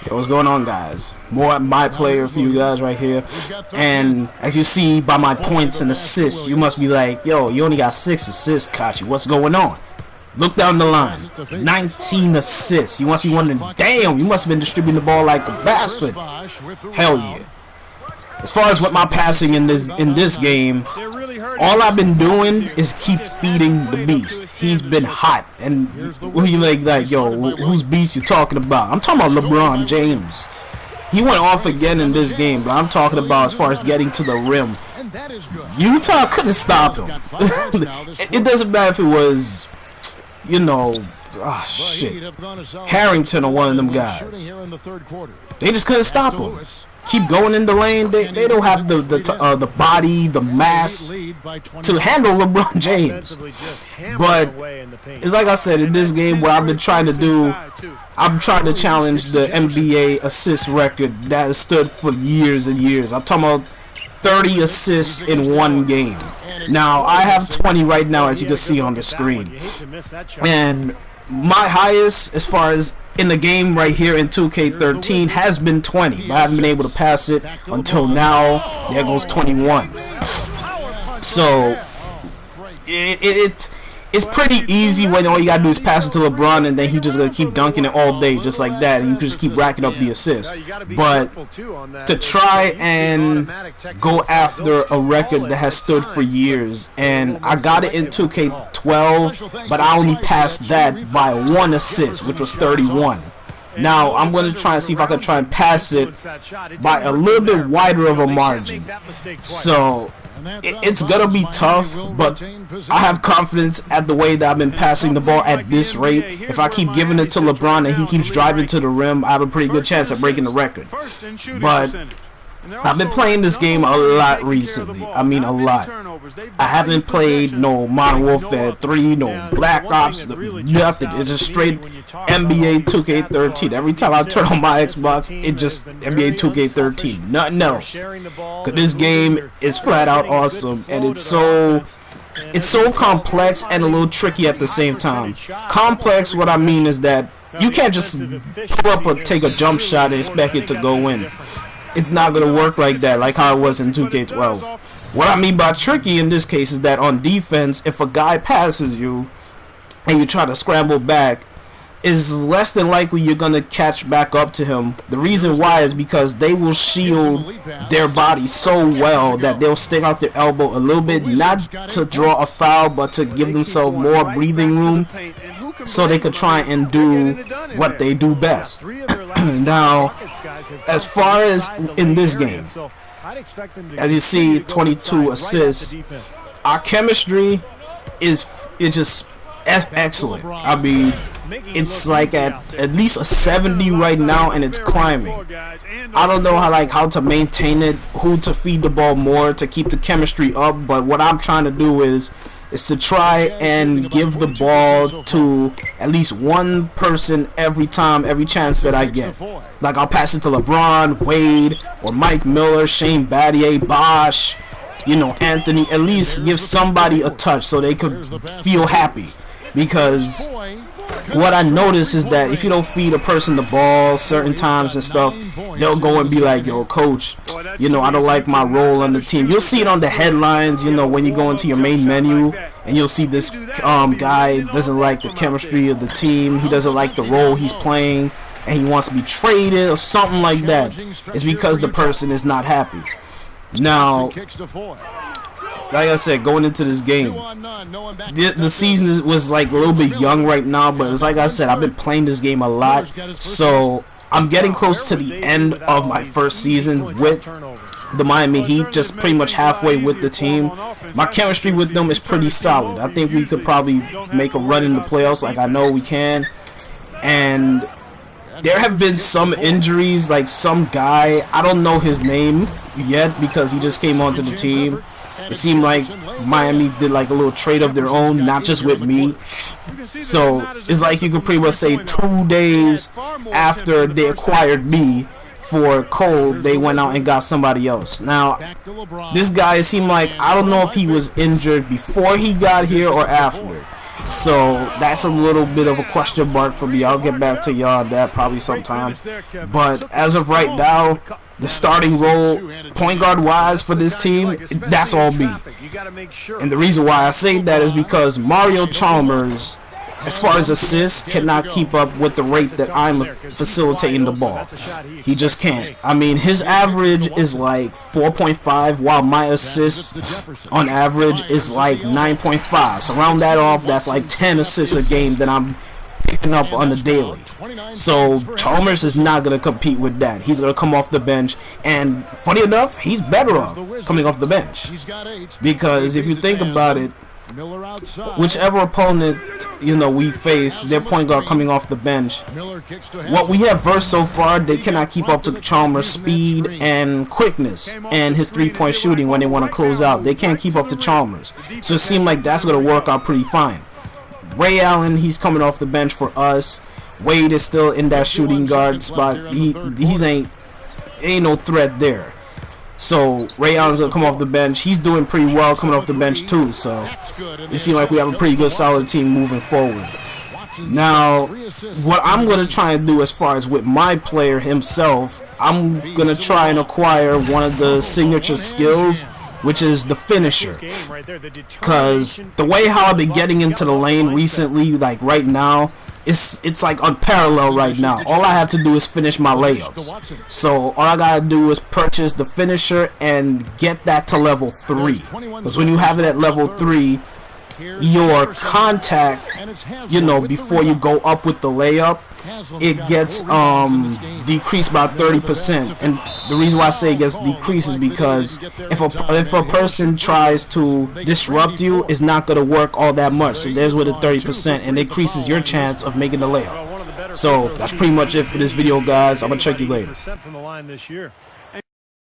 Yo, what's going on, guys? More my player for you guys right here. And as you see by my points and assists, you must be like, yo, you only got 6 assists, Kachi. What's going on? Look down the line. 19 assists. You must be wondering, damn, you must have been distributing the ball like a bastard. Hell yeah. As far as what my passing in this game, all I've been doing is keep feeding the beast. He's been hot, and you like, yo, whose beast you talking about? I'm talking about LeBron James. He went off again in this game, but I'm talking about as far as getting to the rim. Utah couldn't stop him. It doesn't matter if it was, you know, shit, Harrington or one of them guys. They just couldn't stop him. Keep going in the lane. They don't have the body, the mass to handle LeBron James. But it's like I said, in this game, what I've been trying to do, I'm trying to challenge the NBA assist record that has stood for years and years. I'm talking about 30 assists in one game. Now I have 20 right now, as you can see on the screen, and my highest as far as in the game right here in 2K13 has been 20, but I haven't been able to pass it until now. There goes 21. So it's pretty easy when all you gotta do is pass it to LeBron, and then he just gonna keep dunking it all day just like that, and you can just keep racking up the assists. But to try and go after a record that has stood for years, and I got it in 2K12, but I only passed that by 1 assist, which was 31. Now I'm going to try and see if I can try and pass it by a little bit wider of a margin. So it's gonna be tough, but I have confidence at the way that I've been passing the ball at this rate. If I keep giving it to LeBron and he keeps driving to the rim, I have a pretty good chance of breaking the record. But I've been playing this game a lot recently. I mean, a lot. I haven't played no Modern Warfare 3, no Black Ops, nothing. It's just straight NBA 2K13. Every time I turn on my Xbox, it just NBA 2K13. Nothing else. Because this game is flat out awesome, and it's so complex and a little tricky at the same time. Complex, what I mean is that you can't just pull up or take a jump shot and expect it to go in. It's not going to work like that, like how it was in 2K12. What I mean by tricky in this case is that on defense, if a guy passes you and you try to scramble back, is less than likely you're going to catch back up to him. The reason why is because they will shield their body so well that they'll stick out their elbow a little bit, not to draw a foul, but to give themselves more breathing room so they could try and do what they do best. Now, as far as in this game, as you see, 22 assists, our chemistry is just excellent. I mean, it's like at least a 70 right now, and it's climbing. I don't know how to maintain it, who to feed the ball more to keep the chemistry up, but what I'm trying to do is to try and give the ball to at least one person every chance that I get. Like, I'll pass it to LeBron, Wade, or Mike Miller, Shane Battier, Bosh, you know, Anthony. At least give somebody a touch so they could feel happy. Because what I notice is that if you don't feed a person the ball certain times and stuff, they'll go and be like, yo, coach, you know, I don't like my role on the team. You'll see it on the headlines, you know, when you go into your main menu, and you'll see this guy doesn't like the chemistry of the team, he doesn't like the role he's playing, and he wants to be traded or something like that. It's because the person is not happy. Now, like I said, going into this game, the season was like a little bit young right now, but it's like I said, I've been playing this game a lot, so I'm getting close to the end of my first season with the Miami Heat, just pretty much halfway with the team. My chemistry with them is pretty solid. I think we could probably make a run in the playoffs, like I know we can. And there have been some injuries, like some guy, I don't know his name yet because he just came onto the team. It seemed like Miami did like a little trade of their own, not just with me. So it's like you could pretty much say 2 days after they acquired me for Cole, they went out and got somebody else. Now, this guy seemed like, I don't know if he was injured before he got here or after. So that's a little bit of a question mark for me. I'll get back to y'all on that probably sometime. But as of right now, the starting role, point guard wise for this team, that's all me. And the reason why I say that is because Mario Chalmers, as far as assists, cannot keep up with the rate that I'm facilitating the ball. He just can't. I mean, his average is like 4.5, while my assists on average is like 9.5. So round that off, that's like 10 assists a game that I'm picking up on the daily. So Chalmers is not going to compete with that. He's going to come off the bench, and funny enough, he's better off coming off the bench. Because if you think about it, whichever opponent we face, their point guard coming off the bench, what we have versed so far, they cannot keep up to Chalmers' speed and quickness and his three-point shooting when they want to close out. They can't keep up to Chalmers, so it seems like that's going to work out pretty fine. Ray Allen, he's coming off the bench for us. Wade is still in that shooting guard spot. He ain't no threat there. So Ray Allen's gonna come off the bench. He's doing pretty well coming off the bench too. So it seems like we have a pretty good, solid team moving forward. Now, what I'm gonna try and do as far as with my player himself, I'm gonna try and acquire one of the signature skills, which is the finisher. Because the way how I've been getting into the lane recently, like right now, it's like unparalleled right now. All I have to do is finish my layups. So all I gotta do is purchase the finisher and get that to level 3. Because when you have it at level 3, your contact, before you go up with the layup, it gets decreased by 30%. And the reason why I say it gets decreased is because if a person tries to disrupt you, it's not going to work all that much. So there's where the 30%, and it increases your chance of making the layup. So that's pretty much it for this video, guys. I'm gonna check you later.